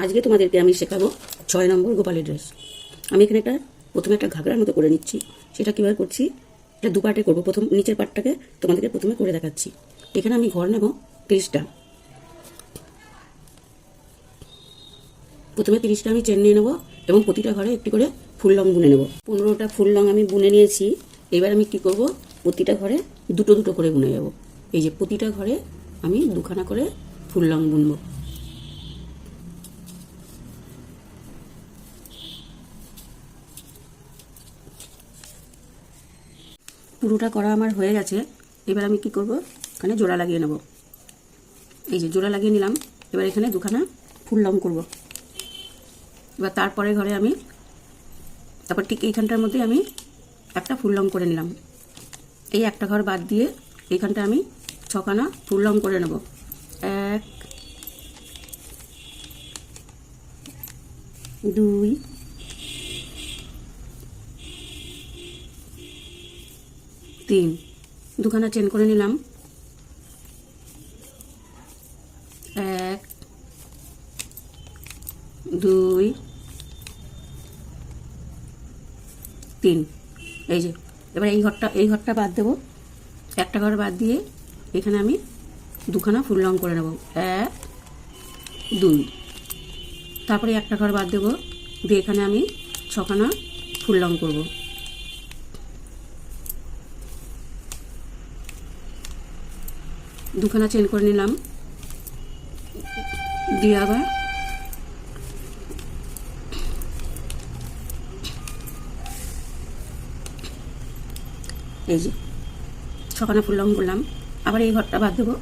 আজকে তোমাদেরকে আমি শেখাবো 6 নম্বর গোপালের ড্রেস। আমি এখানে প্রথমে একটা ঘাগরার মতো করে নিচ্ছি। সেটা কীভাবে করছি, এটা দু পার্টে করবো। প্রথম নিচের পার্টটাকে তোমাদেরকে প্রথমে করে দেখাচ্ছি। এখানে আমি ঘর নেব 30টা। প্রথমে 30টা আমি চেন নিয়ে নেবো এবং প্রতিটা ঘরে একটি করে ফুল লং বুনে নেব। 15টা ফুল লং আমি বুনে নিয়েছি। এবার আমি কি করব, প্রতিটা ঘরে দুটো দুটো করে বুনে যাব। এই যে প্রতিটা ঘরে আমি দুখানা করে ফুল লং বুনবো। পুরোটা করা আমার হয়ে গেছে। এবার আমি কি করব, এখানে জোড়া লাগিয়ে নেব। এই যে জোড়া লাগিয়ে নিলাম। এবার এখানে দুখানা ফুল লং করব। এবার তারপরে ঘরে আমি তারপর ঠিক এইখানটার মধ্যে আমি একটা ফুল লং করে নিলাম। এই একটা ঘর বাদ দিয়ে এইখানটা আমি 6খানা ফুল লং করে নেব। 1 2 3, দুখানা চেন করে নিলাম। 1 2 3। এই যে এবার এই ঘরটা বাদ দেব। একটা ঘর বাদ দিয়ে এখানে আমি দুখানা ফুল লং করে নেব। 1 2। তারপরে একটা ঘর বাদ দেব, দিয়ে এখানে আমি 6খানা ফুল লং করব। দুখানা চেন করে নিলাম, দিয়ে আবার এই যে 6খানা ফুল লং করলাম। আবার এই ঘরটা বাদ দেবো।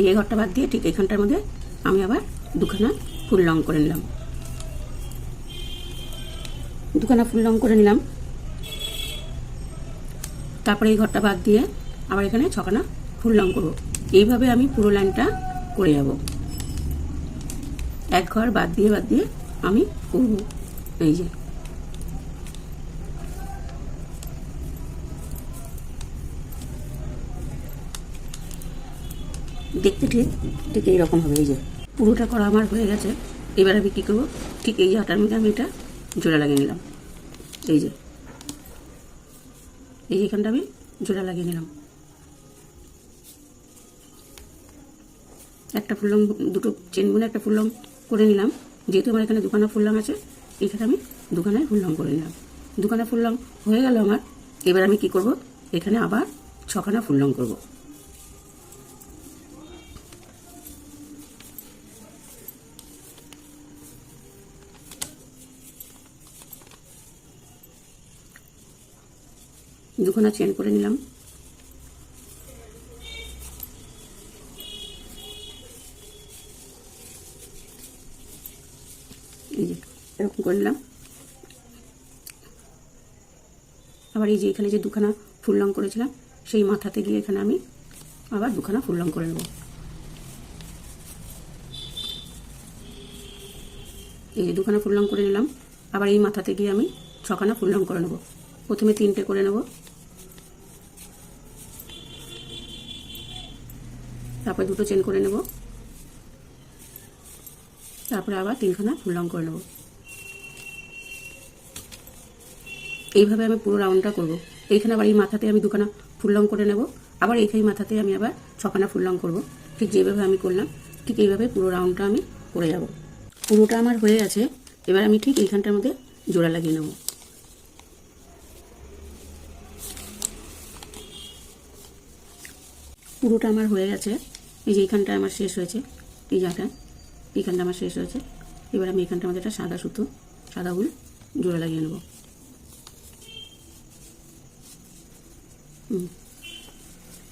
এই ঘরটা বাদ দিয়ে ঠিক এইখানটার মধ্যে আমি আবার দুখানা ফুল লং করে নিলাম। দুখানা ফুল লং করে নিলাম। তারপরে এই ঘরটা বাদ দিয়ে আবার এখানে 6খানা ফুল লং করব। এইভাবে আমি পুরো লাইনটা করে যাব। এক ঘর বাদ দিয়ে আমি করব। এই যে দেখতে ঠিক এইরকম হবে। এই যে পুরোটা করা আমার হয়ে গেছে। এবার আমি কী করবো, ঠিক এই আটার মধ্যে আমি এটা জোড়া লাগিয়ে নিলাম। এই যে এইখানটা আমি জোড়া লাগিয়ে নিলাম। একটা ফুল লং, দুটো চেন বুনে একটা ফুল লং করে নিলাম। যেহেতু আমার এখানে দুখানা ফুল লং আছে, এখানে আমি দুখানায় ফুল লং করে নিলাম। দুখানা ফুল লং হয়ে গেল আমার। এবার আমি কি করব, এখানে আবার 6খানা ফুল লং করব। দুখানা চেন করে নিলাম। এই যে এরকম করে নিলাম। আবার এই যে এখানে যে দুখানা ফুল লং করেছিলাম, সেই মাথাতে গিয়ে এখানে আমি আবার দুখানা ফুল লং করে নেব। এই যে দুখানা ফুল লং করে নিলাম। আবার এই মাথাতে গিয়ে আমি 6খানা ফুল লং করে নেব। প্রথমে 3টে করে নেব, তারপরে দুটো চেন করে নেব, তারপরে আবার 3খানা ফুল লং করে নেব। এইভাবে আমি পুরো রাউন্ডটা করব। এইখানে আবার এই মাথাতে আমি দুখানা ফুল লং করে নেব। আবার এইখানে মাথাতে আমি আবার 6খানা ফুল লং করব। ঠিক যেভাবে আমি করলাম, ঠিক এইভাবে পুরো রাউন্ডটা আমি করে যাব। পুরোটা আমার হয়ে গেছে। এবার আমি ঠিক এইখানটার মধ্যে জোড়া লাগিয়ে নেব। পুরোটা আমার হয়ে গেছে। এই যে এইখানটা আমার শেষ হয়েছে, এই জায়গাটা এইখানটা আমার শেষ হয়েছে। এবার আমি এখানটার মধ্যে একটা সাদা উল জোড়া লাগিয়ে নেব।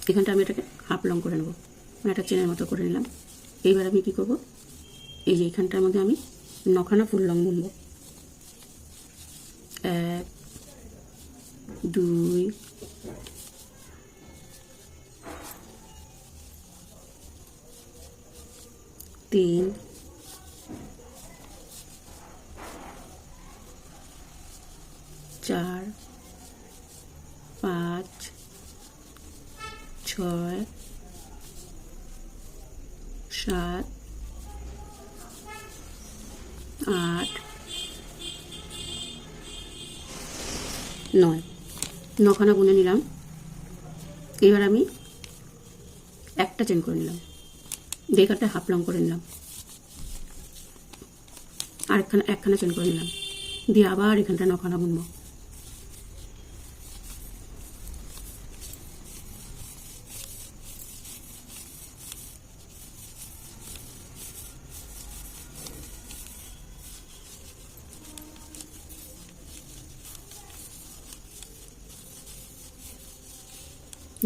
এখানটা আমি এটাকে হাফ লং করে নেব, মানে একটা চেনের মতো করে নিলাম। এইবার আমি কি করব, এই যে এইখানটার মধ্যে আমি 9খানা ফুল লং বুনব। 1 2 3 4 5 6 7 8, 9, 9খানা বুনে নিলাম। এবার আমি একটা চেন করে নিলাম, বেকারটা হাফ লং করে নিলাম, আর একখানা চেন করে নিলাম, দিয়ে আবার এখানটা 9খানা বুনবো।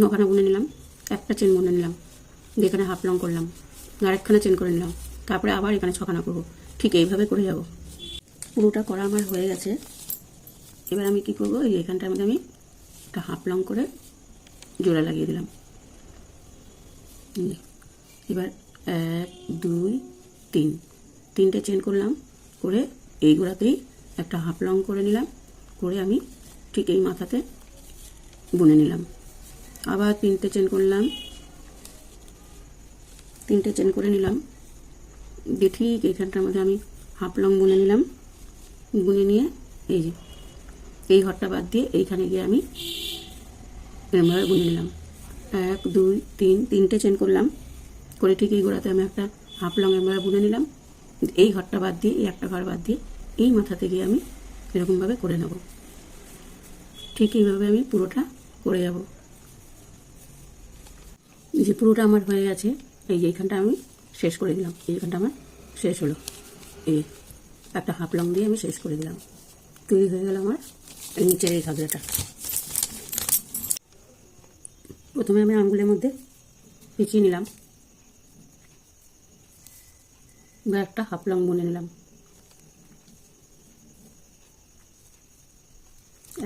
নখানা বুনে নিলাম, একটা চেন বুনে নিলাম, দিয়ে এখানে হাফ লং করলাম, আর একখানা চেন করে নিলাম, তারপরে আবার এখানে 6খানা করবো। ঠিক এইভাবে করে যাব। পুরোটা করা আমার হয়ে গেছে। এবার আমি কি করব, এই এখানটার মধ্যে আমি একটা হাফ লং করে জোড়া লাগিয়ে দিলাম। এবার 1, 2, 3, 3টে চেন করলাম, করে এই গোড়াতেই একটা হাফ লং করে নিলাম, করে আমি ঠিক এই মাথাতে বুনে নিলাম। আবার 3টে চেন করলাম, 3টে চেন করে নিলাম, দিয়ে ঠিক এইখানটার মধ্যে আমি হাফ লং বুনে নিলাম। বুনে নিয়ে এই যে এই ঘরটা বাদ দিয়ে এইখানে গিয়ে আমি এরমভাবে বুনে নিলাম। 1, 2, 3, 3টে চেন করলাম, করে ঠিক এই গোড়াতে আমি একটা হাফ লং এরমভাবে বুনে নিলাম। এই ঘরটা বাদ দিয়ে, এই একটা ঘর বাদ দিয়ে এই মাথাতে গিয়ে আমি এরকমভাবে করে নেব। ঠিক এইভাবে আমি পুরোটা করে যাব। এই যে পুরোটা আমার হয়ে গেছে। এই যে এইখানটা আমি শেষ করে দিলাম, এইখানটা আমার শেষ হলো। এই একটা হাফ লং দিয়ে আমি শেষ করে দিলাম। তৈরি হয়ে গেল আমার এই নিচের এই ঘাগরাটা। প্রথমে আমি আঙুলের মধ্যে পেঁচিয়ে নিলাম, বা একটা হাফ লং বুনে নিলাম।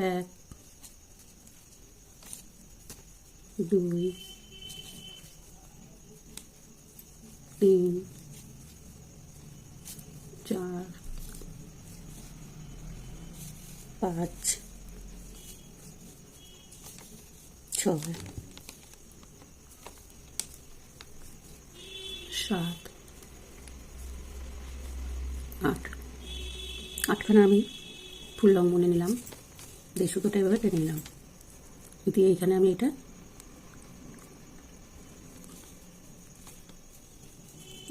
1, 2, 3, 4, 5, 6, 7, 8, 8খানা আমি ফুল লং বুনে নিলাম। দিয়ে সুতোটা এভাবে টেনে নিলাম, দিয়ে এইখানে আমি এটা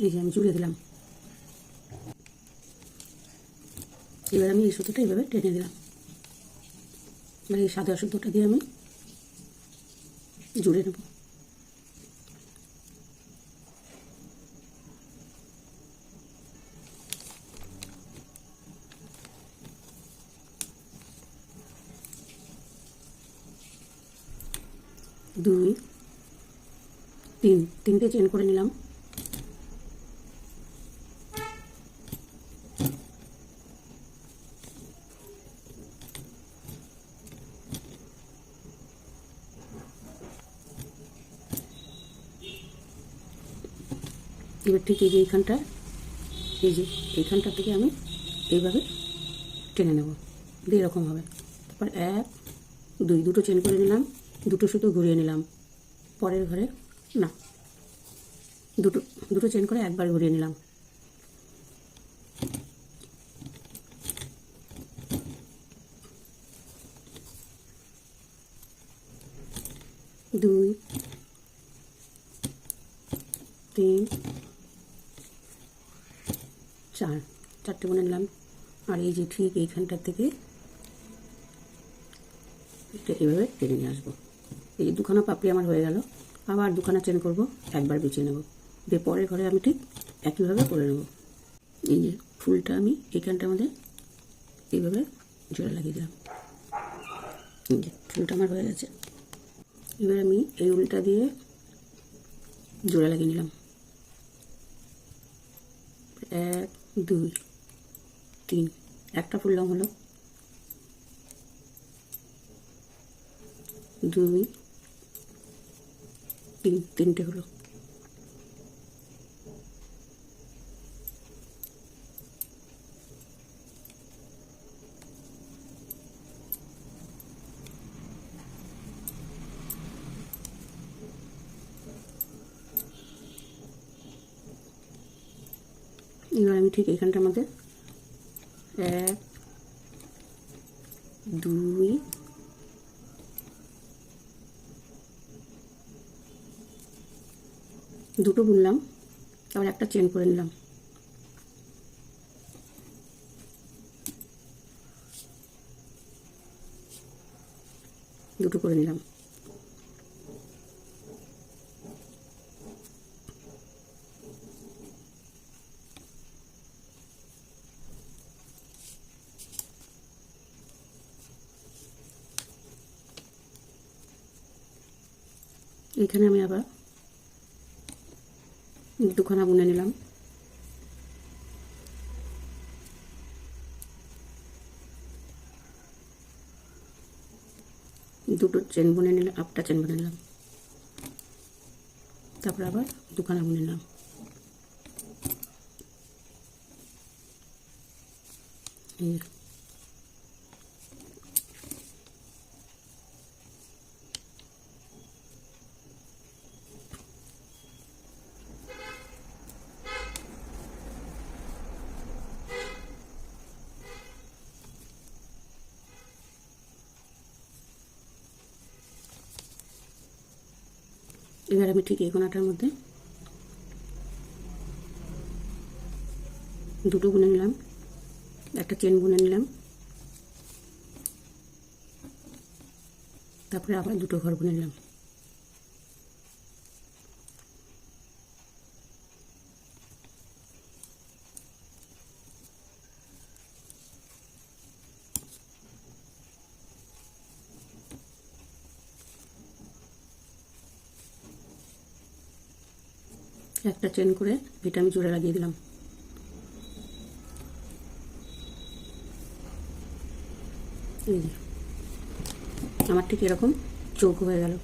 এই যে আমি জুড়ে দিলাম। এবার আমি এই সুতোটা এইভাবে টেনে দিলাম, মানে এই সাদা সুতোটা দিয়ে আমি জুড়ে নেব। দুই, 3, 3টে চেন করে নিলাম। এবার ঠিক এই যে এইখানটা, এই যে এইখানটা থেকে আমি এইভাবে টেনে নেব, দিয়ে এরকম হবে। তারপর 1, 2, দুটো চেন করে নিলাম, দুটো সুতো ঘুরিয়ে নিলাম। পরের ঘরে না, দুটো চেন করে একবার ঘুরিয়ে নিলাম। 2, 3, 4, 4টে বুনে নিলাম। আর এই যে ঠিক এইখানটার থেকে এটা এভাবে টেনে নিয়ে আসবো। এই যে 2খানা পাপড়ি আমার হয়ে গেল। আবার 2খানা চেন করব, একবার বিছিয়ে নেব, দিয়ে পরের ঘরে আমি ঠিক একইভাবে করে নেব। এই যে ফুলটা আমি এইখানটার মধ্যে এইভাবে জোড়া লাগিয়ে দিলাম। এই যে ফুলটা আমার হয়ে গেছে। এবার আমি এই উলটা দিয়ে জোড়া লাগিয়ে নিলাম। 1, 2, 3, একটা ফুল লং হলো। 2, 3, 3টে হলো। এবার আমি ঠিক এইখানটার মধ্যে এক, দুই, দুটো বুনলাম, তারপর একটা চেন করে নিলাম। দুটো করে নিলাম। এখানে আমি আবার দুখানা বুনে নিলাম। দুটো চেন বুনে নিলাম, একটা চেন বুনে নিলাম, তারপর আবার দুখানা বুনে নিলাম। এবার আমি ঠিক এই কোণাটার মধ্যে দুটো বুনে নিলাম, একটা চেন বুনে নিলাম, তারপরে আবার দুটো ঘর বুনে নিলাম। একটা চেন করে এটা আমি জোড়া লাগিয়ে দিলাম। এই যে আমার ঠিক এরকম চৌকো হয়ে গেল।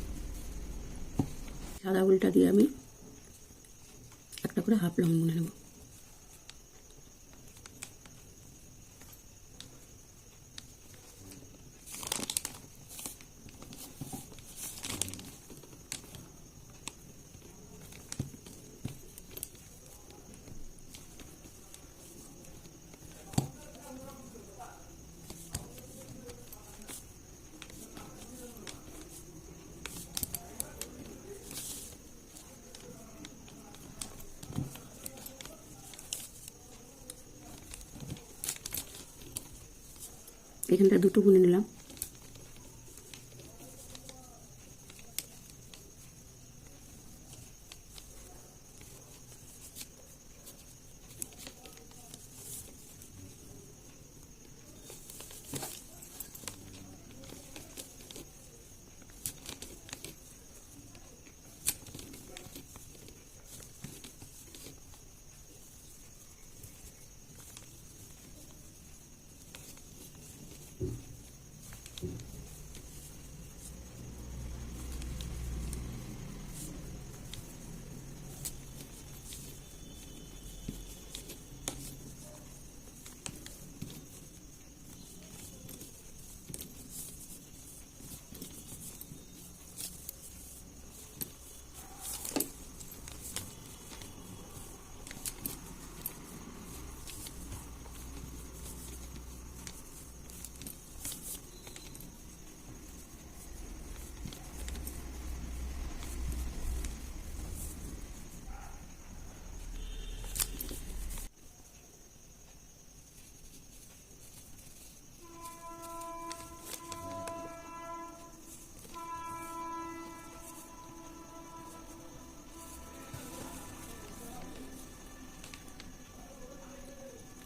সাদা উলটা দিয়ে আমি একটা করে হাফ লং বুনে নেব। এখানটা দুটো বুনে নিলাম।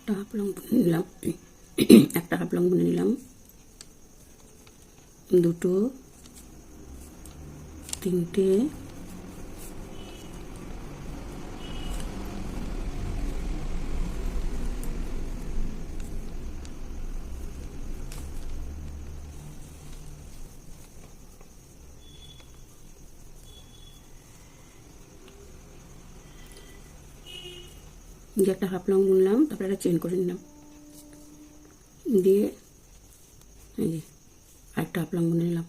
একটা হাফ লং বুনে নিলাম, একটা হাফ লং বুনে নিলাম, দুটো, তিনটে, যে একটা হাফ লং বুনলাম, তারপরে একটা চেন করে নিলাম, দিয়ে এই যে আরেকটা হাফ লং বুনে নিলাম।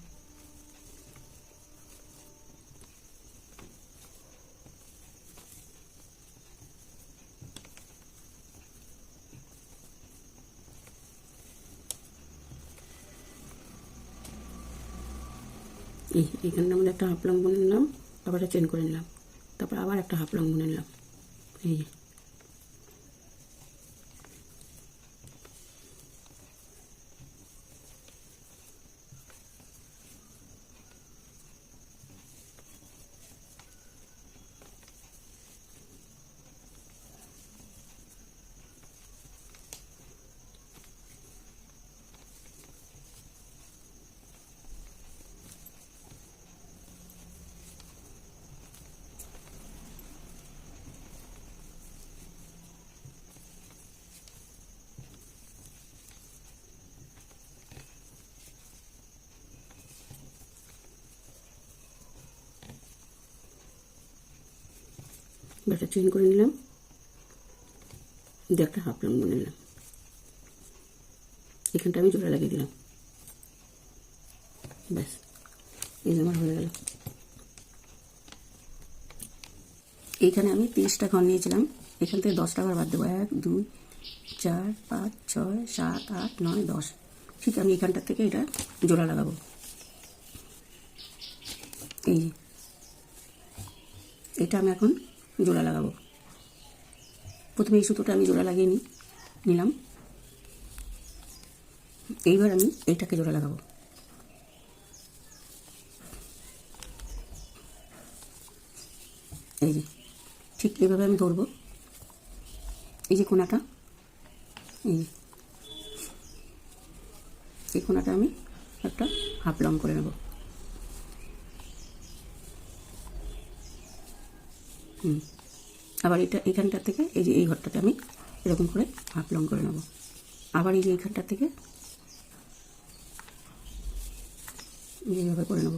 এইখানে আমরা একটা হাফ লং বুনে নিলাম, আবার চেন করে নিলাম, তারপর আবার একটা হাফ লং বুনে নিলাম। এই যে একটা চেন করে নিলাম, দিয়ে একটা হাফ লং বুনে নিলাম, এখানটা আমি জোড়া লাগিয়ে দিলাম। ব্যাস, এই যে আমার হয়ে গেল। এইখানে আমি 30টা ঘর নিয়েছিলাম, এখান থেকে 10টা ঘর বাদ দেবো। 1 2 4 5 6 7 8 9 10। ঠিক আমি এখানটার থেকে এটা জোড়া লাগাবো। এই যে এটা আমি এখন জোড়া লাগাবো। প্রথমে এই সুতোটা আমি জোড়া লাগিয়ে নিলাম, এইবার আমি এইটাকে জোড়া লাগাবো। এই যে ঠিক এইভাবে আমি ধরবো, এই যে কোনাটা, এই কোনাটা আমি একটা হাফ লং করে নেব। আবার এটা এইখানটার থেকে এই যে এই ঘরটাতে আমি এরকম করে হাফ লং করে নেব। আবার এই যে এইখানটার থেকে এইভাবে করে নেব।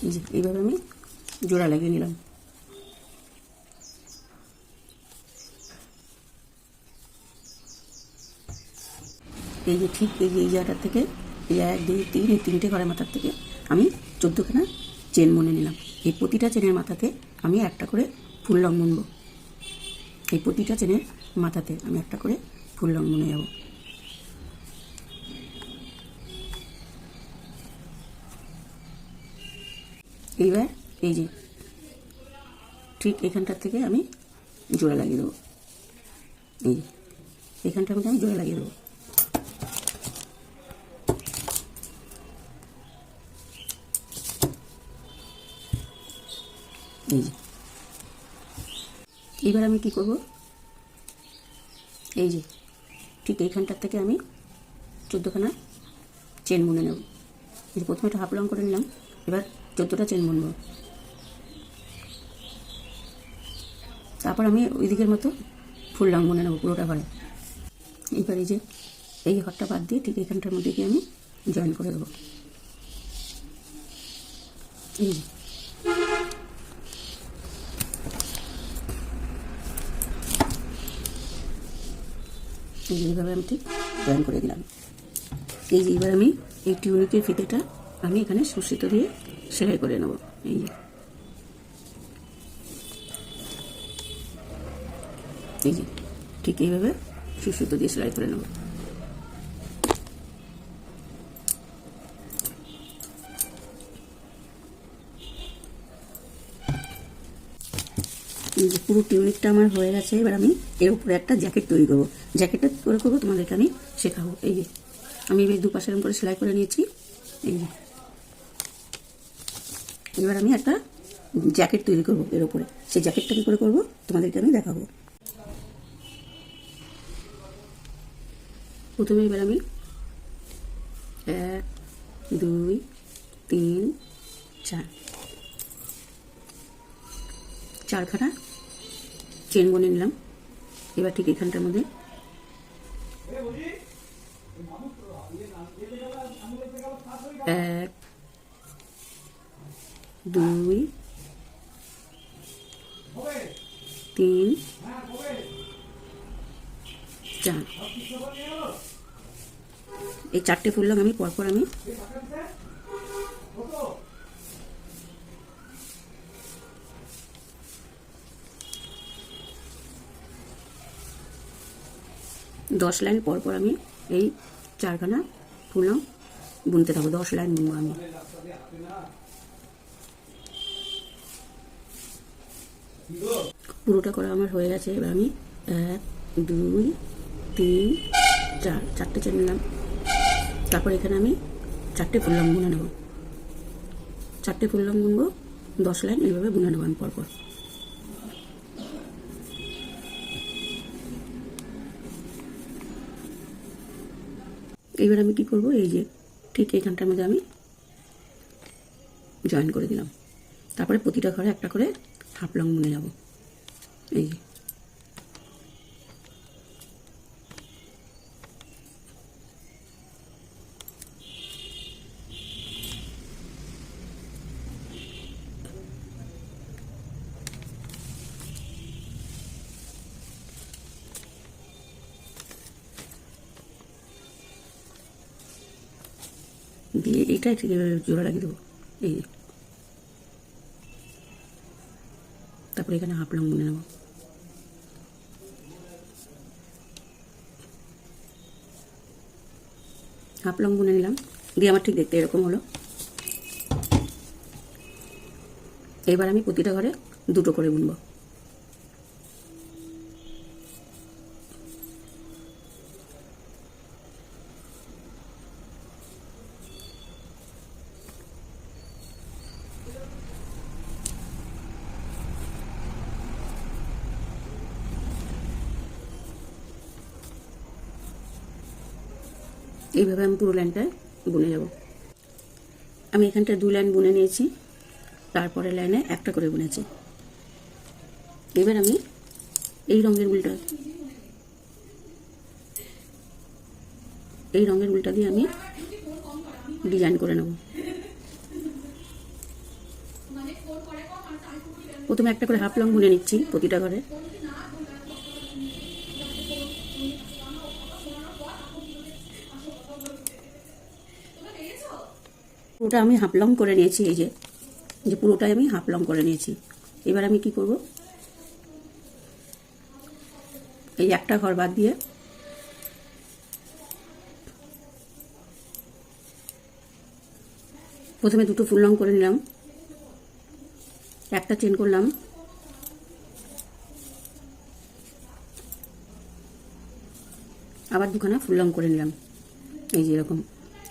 এই যে এইভাবে আমি জোড়া লাগিয়ে নিলাম। এই যে ঠিক এই জায়গাটার থেকে এই 1 2 3 এই 3টে ঘরের মাথার থেকে আমি 14খানা চেন বুনে নিলাম। এই প্রতিটা চেনের মাথাতে আমি একটা করে ফুল লং বুনবো। এই প্রতিটা চেনের মাথাতে আমি একটা করে ফুল লং বুনে যাব। এইবার এই যে ঠিক এখানটার থেকে আমি জোড়া লাগিয়ে দেবো। এই এখানটার মধ্যে আমি জোড়া লাগিয়ে দেবো। এই যে এবার আমি কি করব, এই যে ঠিক এইখানটার থেকে আমি 14খানা চেন বুনে নেব। এই যে প্রথমে একটা হাফ লং করে নিলাম, এবার 14টা চেন বুনবো। তারপর আমি ওই দিকের মতো ফুল লং বুনে নেবো পুরোটা ঘরে। এইবার এই যে এই ঘরটা বাদ দিয়ে ঠিক এখানটার মধ্যে গিয়ে আমি জয়েন করে দেবো। এই যে এইভাবে আমি ঠিক জয়েন করে দিলাম। এই যে এবার আমি এই টিউনিকের ফিতেটা আমি এখানে সুতো দিয়ে সেলাই করে নেব। এই যে ঠিক এইভাবে সুতো দিয়ে সেলাই করে নেব। এই যে পুরো টিউনিকটা আমার হয়ে গেছে। এবার আমি এর উপরে একটা জ্যাকেট তৈরি করবো। জ্যাকেটটা করে করবো তোমাদেরকে আমি শেখাবো। এই যে আমি এবার দুপাশে এরকম করে সেলাই করে নিয়েছি। এই যে এবার আমি একটা জ্যাকেট তৈরি করবো এর উপরে। সেই জ্যাকেটটা কি করে করবো তোমাদেরকে আমি দেখাবো। প্রথমে এবার আমি 1 2 তিন, চার, চারখানা চেন বুনে নিলাম। এবার ঠিক এখানটার মধ্যে এক, দুই, তিন, চার, এই চারটে ফুললাম আমি। পরপর আমি দশ লাইন পরপর আমি এই চারখানা ফুললাম বুনতে থাকবো। 10 লাইন বুনবো আমি। পুরোটা করা আমার হয়ে গেছে। এবার আমি 1, 2, 3, 4, চারটে চেন নিলাম। তারপর এখানে আমি চারটে ফুললাম বুনে নেব। চারটে ফুললাম বুনবো, 10 লাইন এইভাবে বুনে নেব আমি পরপর। এইবার আমি কি করব, এই যে ঠিক এইখানটার মধ্যে আমি জয়েন করে দিলাম। তারপরে প্রতিটা ঘরে একটা করে হাফ লং বুনে যাব। এই যে দিয়ে এইটাই ঠিক এভাবে জোড়া লাগিয়ে দেবো। এই যে তারপরে এখানে হাফ লং বুনে নেব। হাফ লং বুনে নিলাম, দিয়ে আমার ঠিক দেখতে এরকম হলো। এবার আমি প্রতিটা ঘরে দুটো করে বুনবো। এইভাবে আমি পুরো লাইনটায় বুনে যাব। আমি এখানটায় 2 লাইন বুনে নিয়েছি, তারপরে লাইনে একটা করে বুনেছি। এবার আমি এই রঙের উলটা দিয়ে আমি ডিজাইন করে নেব। প্রথমে একটা করে হাফ লং বুনে নিচ্ছি প্রতিটা ঘরে। পুরোটা আমি হাফ লং করে নিয়েছি। এই যে পুরোটাই আমি হাফ লং করে নিয়েছি। এবার আমি কি করব, এই একটা ঘর বাদ দিয়ে প্রথমে দুটো ফুল লং করে নিলাম, একটা চেন করলাম, আবার দুখানা ফুল লং করে নিলাম। এই যে এরকম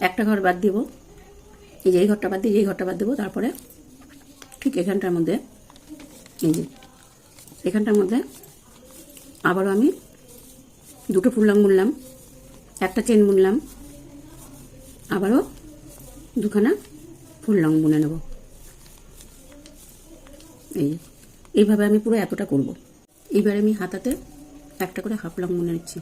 একটা ঘর বাদ দেবো, এই যে এই ঘরটা বাদ দিয়ে এই ঘরটা বাদ দেবো। তারপরে ঠিক এখানটার মধ্যে, এই যে এখানটার মধ্যে আবারও আমি দুটো ফুল লং বুনলাম, একটা চেন বুনলাম, আবারও দুখানা ফুল লং বুনে নেব। এইভাবে আমি পুরো এতটা করব। এবারে আমি হাতাতে একটা করে হাফ লং বুনে নিচ্ছি।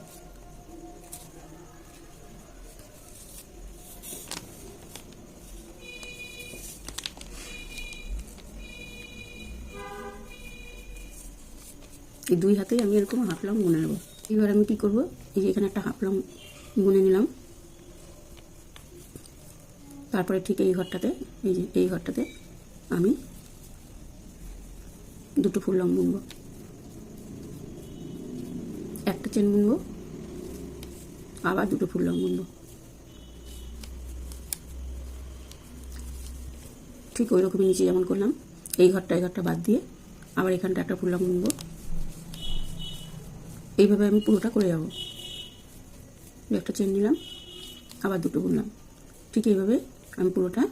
এই দুই হাতেই আমি এরকম হাফ লং বুনে নেব। এবার আমি কি করব, এই যে এখানে একটা হাফ লং বুনে নিলাম। তারপরে ঠিক এই ঘরটাতে, এই যে এই ঘরটাতে আমি দুটো ফুল লং বুনবো, একটা চেন বুনবো, আবার দুটো ফুল লং বুনবো। ঠিক ওই রকমই নিচে যেমন করলাম, এই ঘরটা বাদ দিয়ে আবার এখানটা একটা ফুল লং বুনবো। এইভাবে আমি পুরোটা করে যাব। একটা চেন নিলাম, আবার দুটো বুনলাম, ঠিক এইভাবে আমি পুরোটা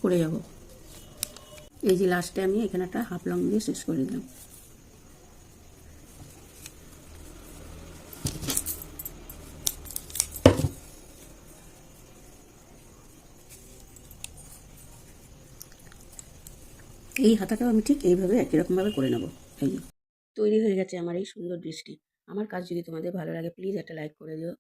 করে যাব। এই যে লাস্টে আমি এখানে একটা হাফ লং দিয়ে শেষ করে দিলাম। এই হাতাটাও আমি ঠিক এইভাবে একই রকমভাবে করে নেব। এই যে তৈরি হয়ে গেছে আমার এই সুন্দর ড্রেসটি। আমার কাজ যদি তোমাদের ভালো লাগে প্লিজ একটা লাইক করে দিও।